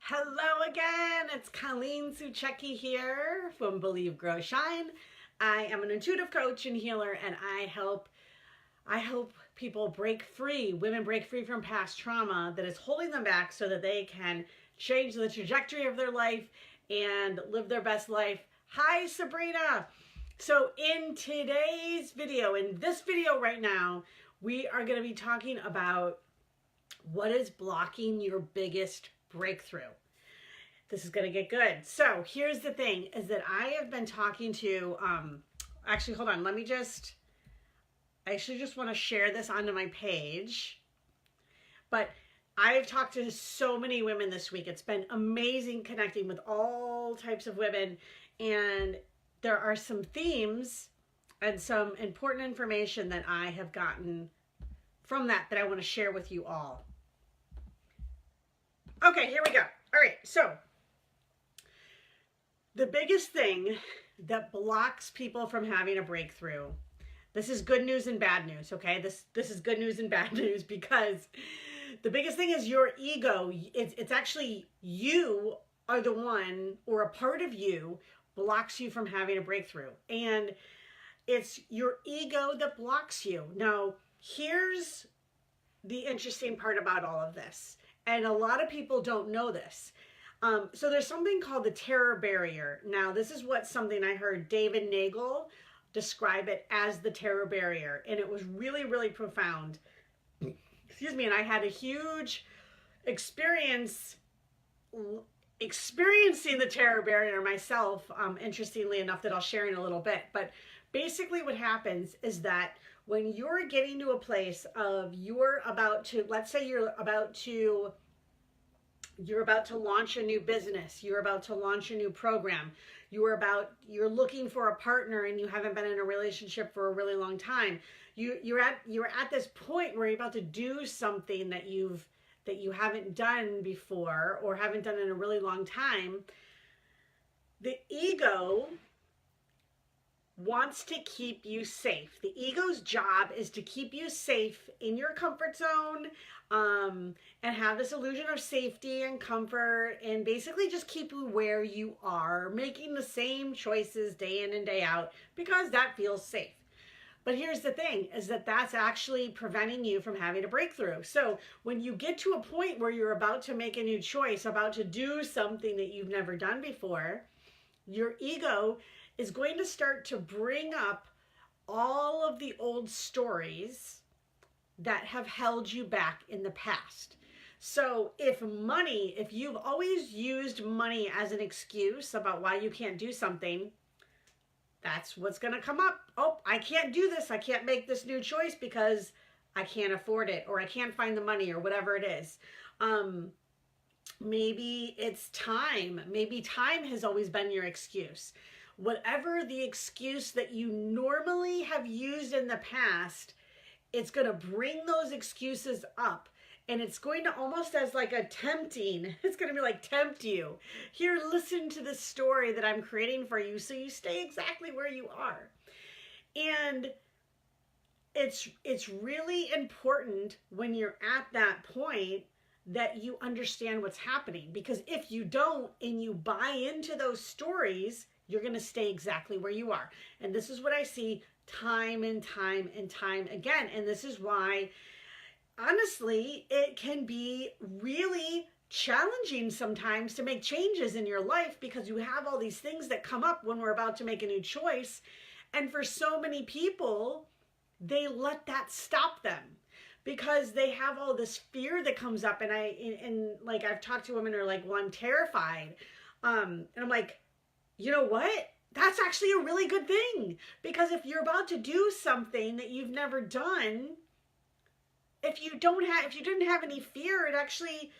Hello again, it's Colleen Suchecki here from Believe, Grow, Shine. I am an intuitive coach and healer, and I help people break free, women break free from past trauma that is holding them back so that they can change the trajectory of their life and live their best life. Hi, Sabrina. So in today's video, in this video right now, we are going to be talking about what is blocking your biggest breakthrough. This is going to get good. So here's the thing is that I have been talking to, actually, hold on. I actually just want to share this onto my page. But I've talked to so many women this week. It's been amazing connecting with all types of women. And there are some themes and some important information that I have gotten from that I want to share with you all. Okay, here we go. All right, so the biggest thing that blocks people from having a breakthrough, this is good news and bad news, okay? This is good news and bad news because the biggest thing is your ego. It's actually you are the one, or a part of you blocks you from having a breakthrough. And it's your ego that blocks you. Now, here's the interesting part about all of this. And a lot of people don't know this. So there's something called the terror barrier. Now, this is something I heard David Nagel describe it as, the terror barrier. And it was really, really profound. Excuse me. And I had a huge experience experiencing the terror barrier myself, interestingly enough, that I'll share in a little bit. But basically what happens is that when you're getting to a place of let's say you're about to launch a new business, you're about to launch a new program, you're looking for a partner and you haven't been in a relationship for a really long time. You're at this point where you're about to do something that you haven't done before or haven't done in a really long time. The ego wants to keep you safe. The ego's job is to keep you safe in your comfort zone, and have this illusion of safety and comfort, and basically just keep you where you are, making the same choices day in and day out because that feels safe. But here's the thing is that that's actually preventing you from having a breakthrough. So when you get to a point where you're about to make a new choice, about to do something that you've never done before, your ego is going to start to bring up all of the old stories that have held you back in the past. So if you've always used money as an excuse about why you can't do something, that's what's going to come up. Oh, I can't do this. I can't make this new choice because I can't afford it, or I can't find the money, or whatever it is. Maybe it's time. Maybe time has always been your excuse. Whatever the excuse that you normally have used in the past, it's going to bring those excuses up. And it's going to almost as like a tempting, it's going to be like tempt you. Here, listen to the story that I'm creating for you so you stay exactly where you are. And it's really important when you're at that point that you understand what's happening. Because if you don't and you buy into those stories, you're going to stay exactly where you are. And this is what I see time and time and time again. And this is why, honestly, it can be really challenging sometimes to make changes in your life because you have all these things that come up when we're about to make a new choice. And for so many people, they let that stop them because they have all this fear that comes up. And I've talked to women who are like, well, I'm terrified. And I'm like, you know what? That's actually a really good thing, because if you're about to do something that you've never done, if you didn't have any fear, it actually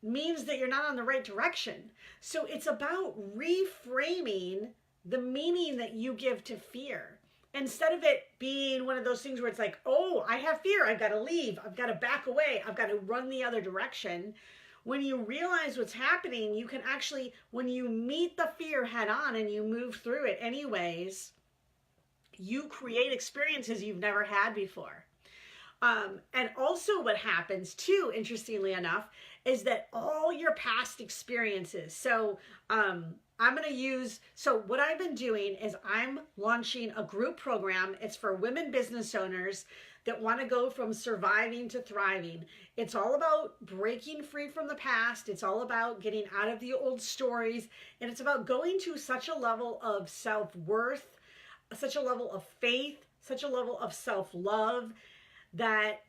means that you're not on the right direction. So it's about reframing the meaning that you give to fear. Instead of it being one of those things where it's like, oh, I have fear, I've got to leave, I've got to back away, I've got to run the other direction. When you realize what's happening, you can actually, when you meet the fear head on and you move through it anyways, you create experiences you've never had before. And also what happens too, interestingly enough, is that all your past experiences, so so what I've been doing is I'm launching a group program. It's for women business owners that want to go from surviving to thriving. It's all about breaking free from the past. It's all about getting out of the old stories. And it's about going to such a level of self-worth, such a level of faith, such a level of self-love that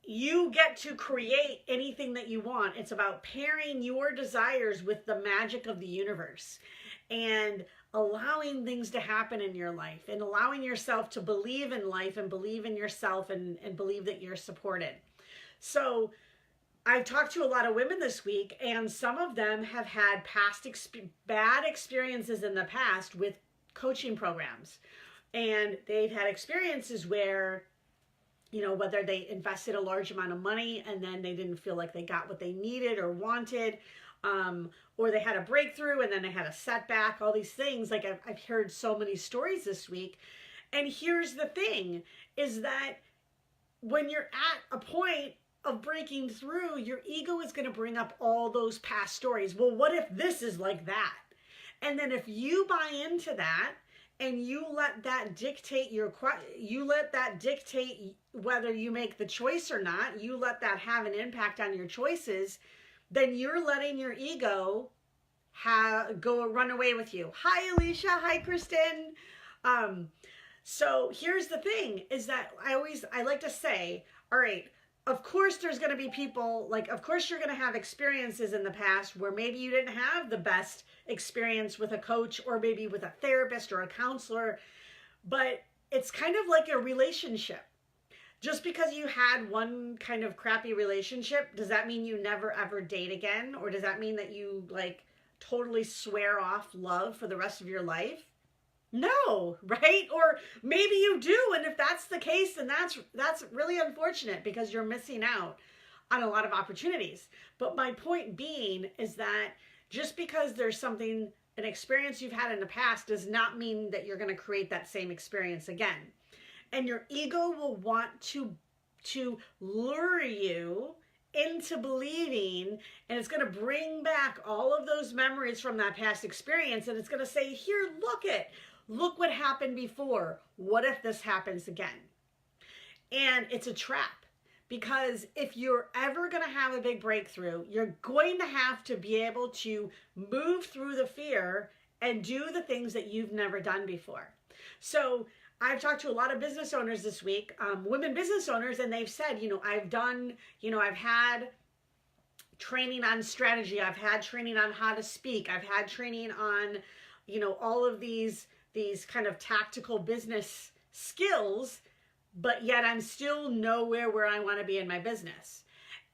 you get to create anything that you want. It's about pairing your desires with the magic of the universe and allowing things to happen in your life and allowing yourself to believe in life and believe in yourself and believe that you're supported. So I've talked to a lot of women this week, and some of them have had bad experiences in the past with coaching programs. And they've had experiences where, you know, whether they invested a large amount of money and then they didn't feel like they got what they needed or wanted, or they had a breakthrough and then they had a setback, all these things. Like I've heard so many stories this week. And here's the thing, is that when you're at a point of breaking through, your ego is going to bring up all those past stories. Well, what if this is like that? And then if you buy into that, and you let that dictate whether you make the choice or not, you let that have an impact on your choices, then you're letting your ego run away with you. Hi, Alicia. Hi, Kristen. So here's the thing, is that I like to say, all right, of course there's going to be people, like, of course you're going to have experiences in the past where maybe you didn't have the best experience with a coach or maybe with a therapist or a counselor, but it's kind of like a relationship. Just because you had one kind of crappy relationship, does that mean you never ever date again? Or does that mean that you like totally swear off love for the rest of your life? No, right? Or maybe you do, and if that's the case, then that's really unfortunate because you're missing out on a lot of opportunities. But my point being is that just because there's an experience you've had in the past does not mean that you're going to create that same experience again. And your ego will want to lure you into believing, and it's going to bring back all of those memories from that past experience, and it's going to say, here, look what happened before. What if this happens again? And it's a trap, because if you're ever going to have a big breakthrough, you're going to have to be able to move through the fear and do the things that you've never done before. So I've talked to a lot of business owners this week, women business owners, and they've said, I've had training on strategy. I've had training on how to speak. I've had training on, all of these kind of tactical business skills, but yet I'm still nowhere where I want to be in my business.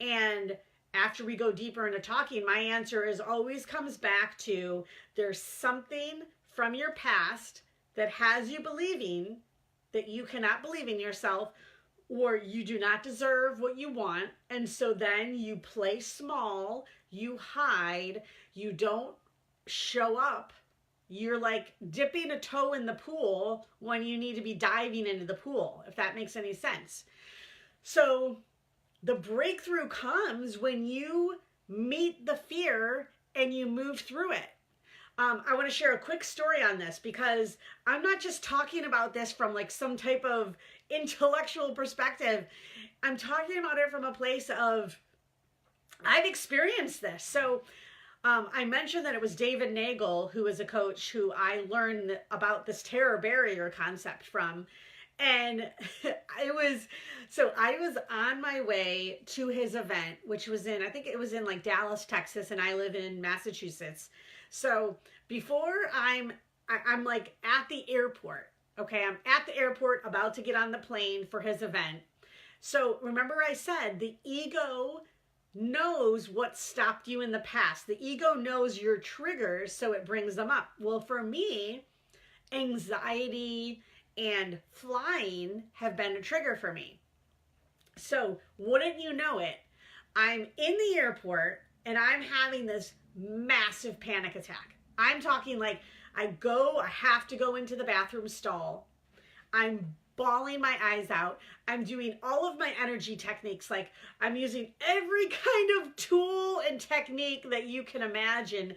And after we go deeper into talking, my answer always comes back to, there's something from your past that has you believing that you cannot believe in yourself, or you do not deserve what you want. And so then you play small, you hide, you don't show up. You're like dipping a toe in the pool when you need to be diving into the pool, if that makes any sense. So the breakthrough comes when you meet the fear and you move through it. I want to share a quick story on this, because I'm not just talking about this from like some type of intellectual perspective. I'm talking about it from a place of, I've experienced this. So I mentioned that it was David Nagel, who is a coach who I learned about this terror barrier concept from. And I was on my way to his event, which was I think it was in like Dallas, Texas, and I live in Massachusetts. So before I'm like at the airport, okay, I'm at the airport about to get on the plane for his event. So remember I said the ego knows what stopped you in the past. The ego knows your triggers, so it brings them up. Well, for me, anxiety and flying have been a trigger for me. So wouldn't you know it, I'm in the airport and I'm having this massive panic attack. I'm talking like I have to go into the bathroom stall. I'm bawling my eyes out. I'm doing all of my energy techniques. Like, I'm using every kind of tool and technique that you can imagine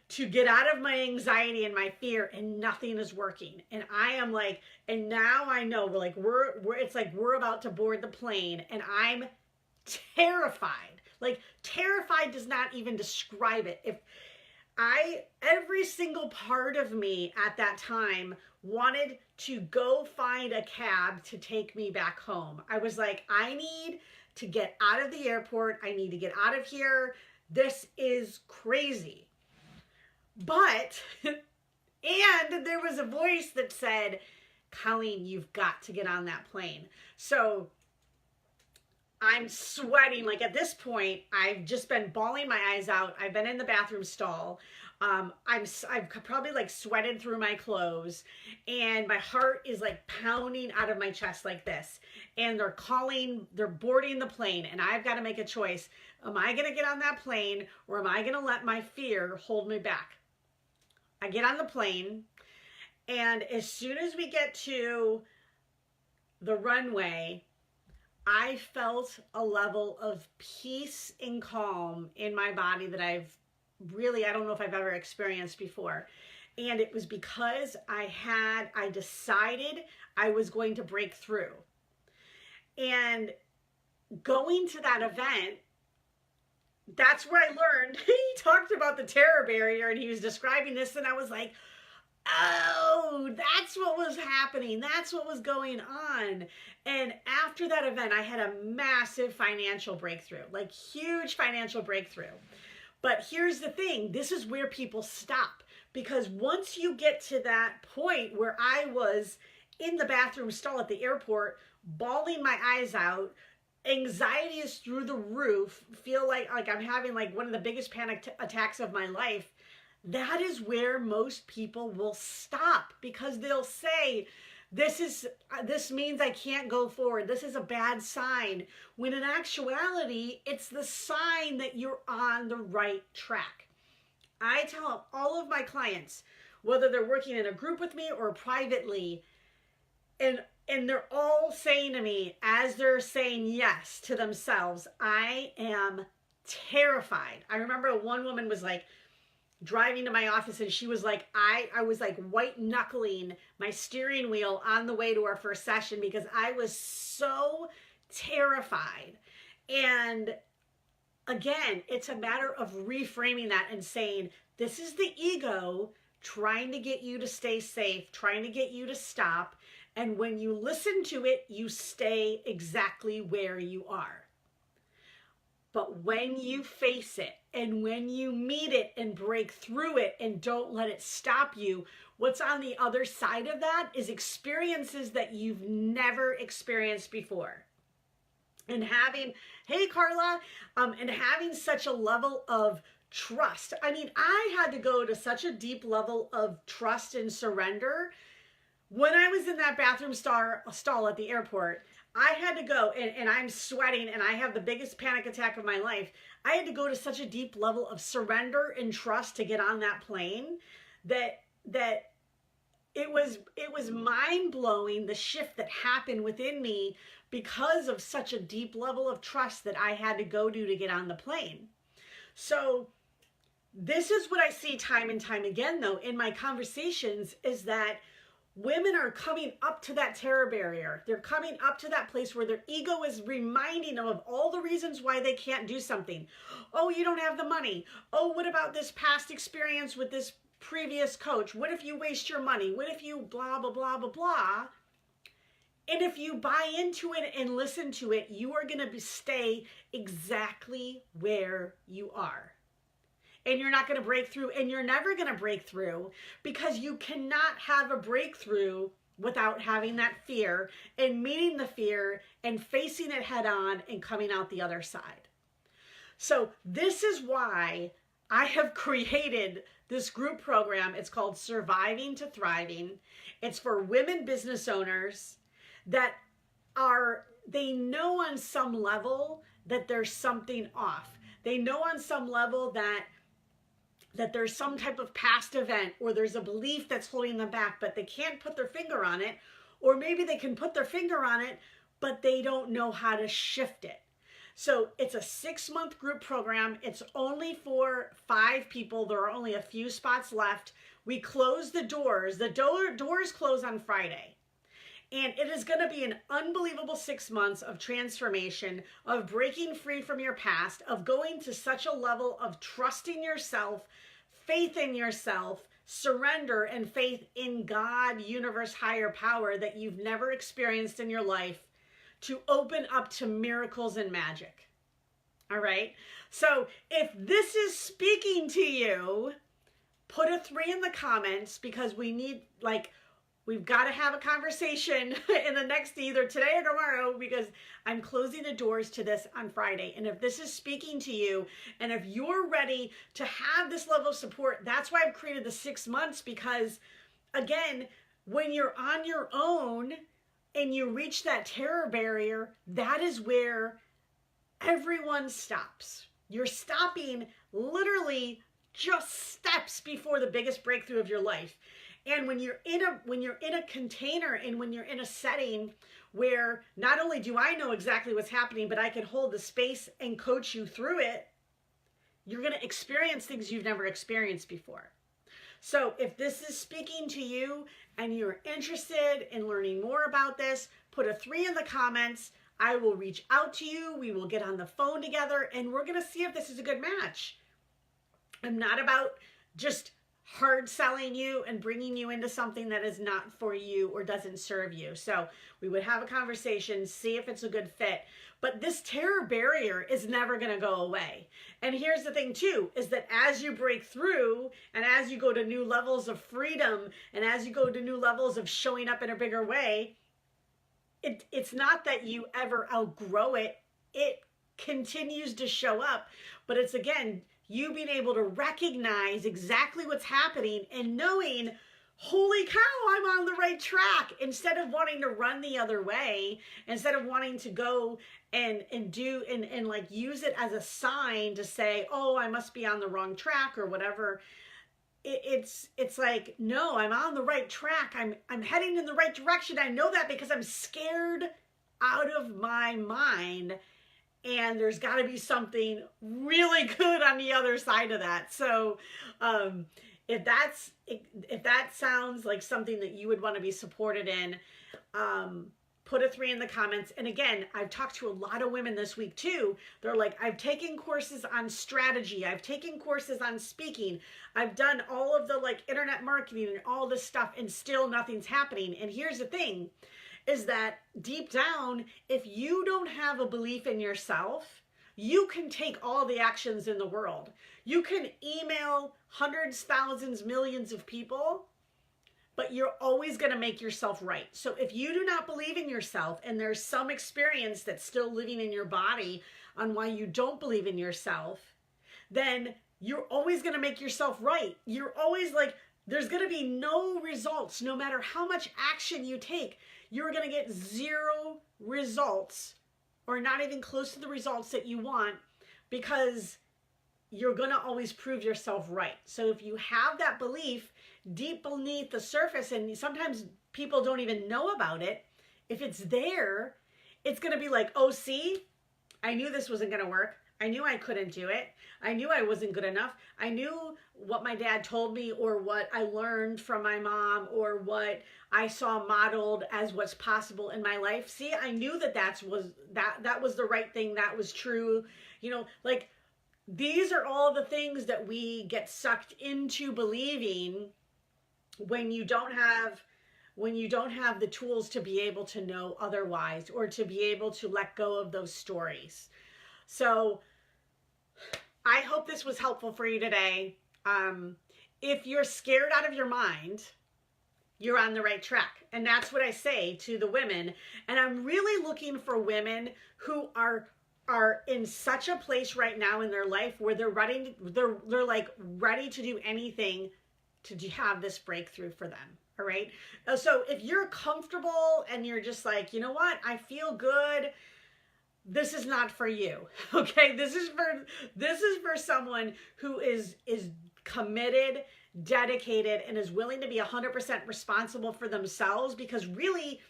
to get out of my anxiety and my fear, and nothing is working. And I am like, and now I know it's like we're about to board the plane, and I'm terrified. Like, terrified does not even describe it. Every single part of me at that time wanted to go find a cab to take me back home. I was like, I need to get out of the airport. I need to get out of here. This is crazy. But, and there was a voice that said, Colleen, you've got to get on that plane. So I'm sweating. Like, at this point, I've just been bawling my eyes out. I've been in the bathroom stall. I've probably like sweated through my clothes, and my heart is like pounding out of my chest like this. And they're boarding the plane, and I've got to make a choice. Am I going to get on that plane, or am I going to let my fear hold me back? I get on the plane, and as soon as we get to the runway, I felt a level of peace and calm in my body that I don't know if I've ever experienced before. And it was because I decided I was going to break through. And going to that event, that's where I learned. He talked about the terror barrier, and he was describing this, and I was like, oh, that's what was happening. That's what was going on. And after that event, I had a massive financial breakthrough, like huge financial breakthrough. But here's the thing. This is where people stop, because once you get to that point where I was in the bathroom stall at the airport, bawling my eyes out, anxiety is through the roof, feel like I'm having like one of the biggest panic attacks of my life, that is where most people will stop, because they'll say, this means I can't go forward. This is a bad sign. When in actuality, it's the sign that you're on the right track. I tell all of my clients, whether they're working in a group with me or privately, and they're all saying to me, as they're saying yes to themselves, I am terrified. I remember one woman was like, driving to my office, and she was like, I was like white knuckling my steering wheel on the way to our first session because I was so terrified. And again, it's a matter of reframing that and saying, this is the ego trying to get you to stay safe, trying to get you to stop. And when you listen to it, you stay exactly where you are. But when you face it, and when you meet it and break through it and don't let it stop you, what's on the other side of that is experiences that you've never experienced before. And having, hey Carla, and having such a level of trust. I mean, I had to go to such a deep level of trust and surrender. When I was in that bathroom stall at the airport, I had to go, and I'm sweating, and I have the biggest panic attack of my life. I had to go to such a deep level of surrender and trust to get on that plane that it was mind-blowing, the shift that happened within me because of such a deep level of trust that I had to go to get on the plane. So this is what I see time and time again, though, in my conversations, is that women are coming up to that terror barrier. They're coming up to that place where their ego is reminding them of all the reasons why they can't do something. Oh, you don't have the money. Oh, what about this past experience with this previous coach? What if you waste your money? What if you blah, blah, blah, blah, blah? And if you buy into it and listen to it, you are going to stay exactly where you are. And you're not going to break through, and you're never going to break through, because you cannot have a breakthrough without having that fear and meeting the fear and facing it head on and coming out the other side. So this is why I have created this group program. It's called Surviving to Thriving. It's for women business owners that they know on some level that there's something off. They know on some level that there's some type of past event, or there's a belief that's holding them back, but they can't put their finger on it, or maybe they can put their finger on it, but they don't know how to shift it. So it's a 6-month group program. It's only for 5 people. There are only a few spots left. We close the doors. The doors close on Friday. And it is going to be an unbelievable 6 months of transformation, of breaking free from your past, of going to such a level of trusting yourself, faith in yourself, surrender, and faith in God, universe, higher power that you've never experienced in your life, to open up to miracles and magic. All right? So if this is speaking to you, put a 3 in the comments, because we need, we've got to have a conversation in the next, either today or tomorrow, because I'm closing the doors to this on Friday. And if this is speaking to you, and if you're ready to have this level of support, that's why I've created the 6 months, because again, when you're on your own and you reach that terror barrier, that is where everyone stops. You're stopping literally just steps before the biggest breakthrough of your life. And when you're in a container, and when you're in a setting where not only do I know exactly what's happening, but I can hold the space and coach you through it, you're going to experience things you've never experienced before. So if this is speaking to you and you're interested in learning more about this, put a 3 in the comments. I will reach out to you. We will get on the phone together, and we're going to see if this is a good match. I'm not about just hard selling you and bringing you into something that is not for you or doesn't serve you. So we would have a conversation, see if it's a good fit. But this terror barrier is never going to go away. And here's the thing too, is that as you break through, and as you go to new levels of freedom, and as you go to new levels of showing up in a bigger way, it's not that you ever outgrow it. It continues to show up, but it's, again, you being able to recognize exactly what's happening and knowing, holy cow, I'm on the right track, instead of wanting to run the other way, instead of wanting to go and use it as a sign to say, oh, I must be on the wrong track or whatever. It's like, no, I'm on the right track. I'm heading in the right direction. I know that because I'm scared out of my mind. And there's got to be something really good on the other side of that. So if that sounds like something that you would want to be supported in, put a 3 in the comments. And again, I've talked to a lot of women this week too. They're like, I've taken courses on strategy. I've taken courses on speaking. I've done all of the internet marketing and all this stuff, and still nothing's happening. And here's the thing, is that deep down, if you don't have a belief in yourself, you can take all the actions in the world. You can email hundreds, thousands, millions of people, but you're always going to make yourself right. So if you do not believe in yourself, and there's some experience that's still living in your body on why you don't believe in yourself, then you're always going to make yourself right. You're always there's going to be no results, no matter how much action you take. You're going to get 0 results, or not even close to the results that you want, because you're going to always prove yourself right. So if you have that belief deep beneath the surface, and sometimes people don't even know about it, if it's there, it's going to be like, oh, see, I knew this wasn't going to work. I knew I couldn't do it. I knew I wasn't good enough. I knew what my dad told me, or what I learned from my mom, or what I saw modeled as what's possible in my life. See, I knew that was the right thing. That was true. These are all the things that we get sucked into believing when you don't have the tools to be able to know otherwise, or to be able to let go of those stories. So I hope this was helpful for you today. If you're scared out of your mind, you're on the right track. And that's what I say to the women. And I'm really looking for women who are in such a place right now in their life where they're ready to do anything to have this breakthrough for them. All right. So if you're comfortable and you're just like, you know what, I feel good, this is not for you. Okay. This is for someone who is committed dedicated, and is willing to be 100% responsible for themselves, because really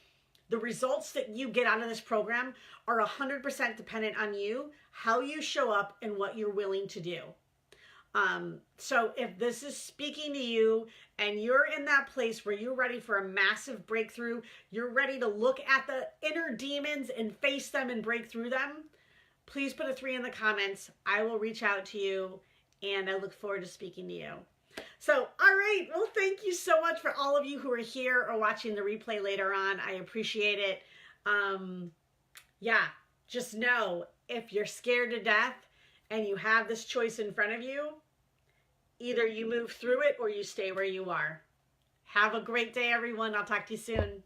the results that you get out of this program are 100% dependent on you, how you show up, and what you're willing to do. So if this is speaking to you and you're in that place where you're ready for a massive breakthrough, you're ready to look at the inner demons and face them and break through them, please put a 3 in the comments. I will reach out to you, and I look forward to speaking to you. So, all right. Well, thank you so much for all of you who are here or watching the replay later on. I appreciate it. Yeah, just know, if you're scared to death and you have this choice in front of you, either you move through it or you stay where you are. Have a great day, everyone. I'll talk to you soon.